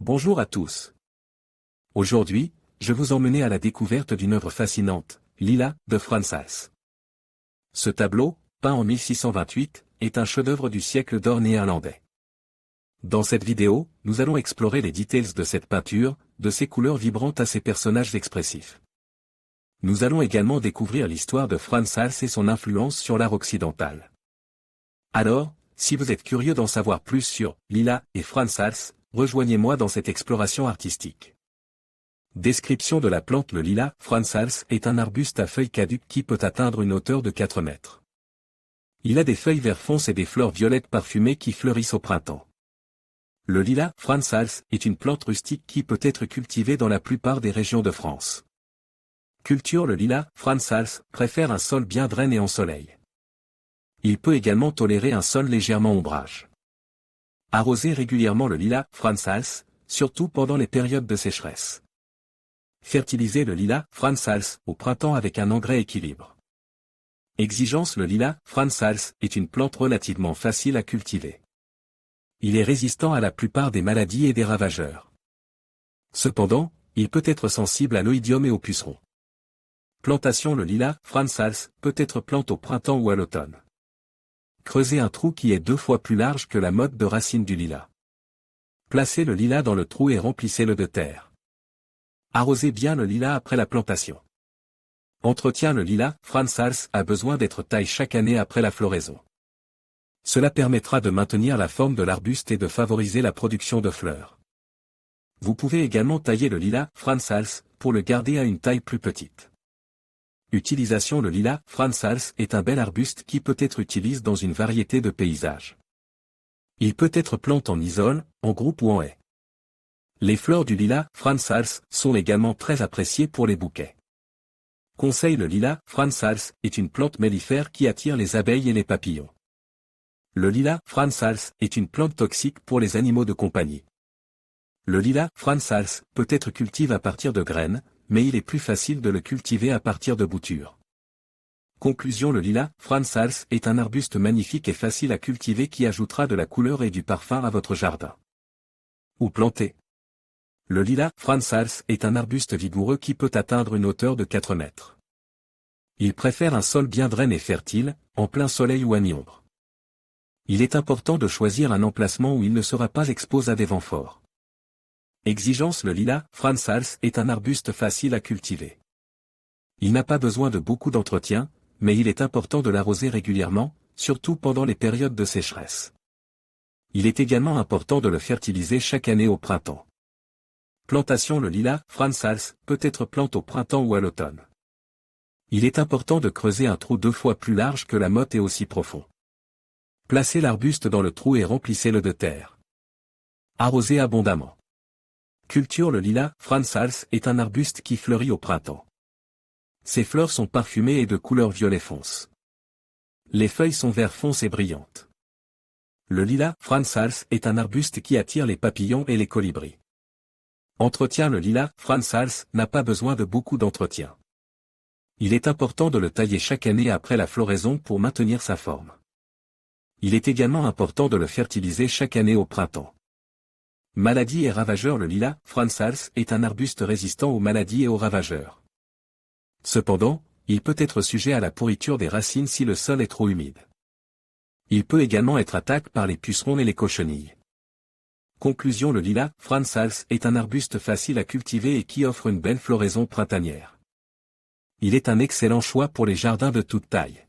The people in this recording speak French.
Bonjour à tous. Aujourd'hui, je vous emmène à la découverte d'une œuvre fascinante, Lila, de Frans Hals. Ce tableau, peint en 1628, est un chef-d'œuvre du siècle d'or néerlandais. Dans cette vidéo, nous allons explorer les details de cette peinture, de ses couleurs vibrantes à ses personnages expressifs. Nous allons également découvrir l'histoire de Frans Hals et son influence sur l'art occidental. Alors, si vous êtes curieux d'en savoir plus sur Lila et Frans Hals, rejoignez-moi dans cette exploration artistique. Description de la plante. Le lilas, Frans Hals, est un arbuste à feuilles caduques qui peut atteindre une hauteur de 4 mètres. Il a des feuilles vert foncé et des fleurs violettes parfumées qui fleurissent au printemps. Le lilas, Frans Hals, est une plante rustique qui peut être cultivée dans la plupart des régions de France. Culture. Le lilas, Frans Hals, préfère un sol bien drainé en soleil. Il peut également tolérer un sol légèrement ombrage. Arroser régulièrement. Le lilas, Frans Hals, surtout pendant les périodes de sécheresse. Fertiliser. Le lilas, Frans Hals, au printemps avec un engrais équilibre. Exigence. Le lilas, Frans Hals, est une plante relativement facile à cultiver. Il est résistant à la plupart des maladies et des ravageurs. Cependant, il peut être sensible à l'oïdium et aux pucerons. Plantation. Le lilas, Frans Hals, peut être plante au printemps ou à l'automne. Creusez un trou qui est 2 fois plus large que la motte de racine du lilas. Placez le lilas dans le trou et remplissez-le de terre. Arrosez bien le lilas après la plantation. Entretien. Le lilas, Frans Hals, a besoin d'être taillé chaque année après la floraison. Cela permettra de maintenir la forme de l'arbuste et de favoriser la production de fleurs. Vous pouvez également tailler le lilas, Frans Hals, pour le garder à une taille plus petite. Utilisation. Le lilas, Frans Hals, est un bel arbuste qui peut être utilisé dans une variété de paysages. Il peut être planté en isole, en groupe ou en haie. Les fleurs du lilas, Frans Hals, sont également très appréciées pour les bouquets. Conseil. Le lilas, Frans Hals, est une plante mellifère qui attire les abeilles et les papillons. Le lilas, Frans Hals, est une plante toxique pour les animaux de compagnie. Le lilas, Frans Hals, peut être cultivé à partir de graines, mais il est plus facile de le cultiver à partir de boutures. Conclusion. Le lilas, Frans Hals, est un arbuste magnifique et facile à cultiver qui ajoutera de la couleur et du parfum à votre jardin. Où planter? Le lilas, Frans Hals, est un arbuste vigoureux qui peut atteindre une hauteur de 4 mètres. Il préfère un sol bien drainé et fertile, en plein soleil ou à mi-ombre. Il est important de choisir un emplacement où il ne sera pas exposé à des vents forts. Exigence. Le lilas, Frans Hals, est un arbuste facile à cultiver. Il n'a pas besoin de beaucoup d'entretien, mais il est important de l'arroser régulièrement, surtout pendant les périodes de sécheresse. Il est également important de le fertiliser chaque année au printemps. Plantation. Le lilas, Frans Hals, peut être planté au printemps ou à l'automne. Il est important de creuser un trou 2 fois plus large que la motte et aussi profond. Placez l'arbuste dans le trou et remplissez-le de terre. Arrosez abondamment. Culture. Le lilas, Frans Hals, est un arbuste qui fleurit au printemps. Ses fleurs sont parfumées et de couleur violet fonce. Les feuilles sont vert foncé et brillantes. Le lilas, Frans Hals, est un arbuste qui attire les papillons et les colibris. Entretien. Le lilas, Frans Hals, n'a pas besoin de beaucoup d'entretien. Il est important de le tailler chaque année après la floraison pour maintenir sa forme. Il est également important de le fertiliser chaque année au printemps. Maladies et ravageurs. Le lilas, Frans Hals, est un arbuste résistant aux maladies et aux ravageurs. Cependant, il peut être sujet à la pourriture des racines si le sol est trop humide. Il peut également être attaqué par les pucerons et les cochenilles. Conclusion. Le lilas, Frans Hals, est un arbuste facile à cultiver et qui offre une belle floraison printanière. Il est un excellent choix pour les jardins de toute taille.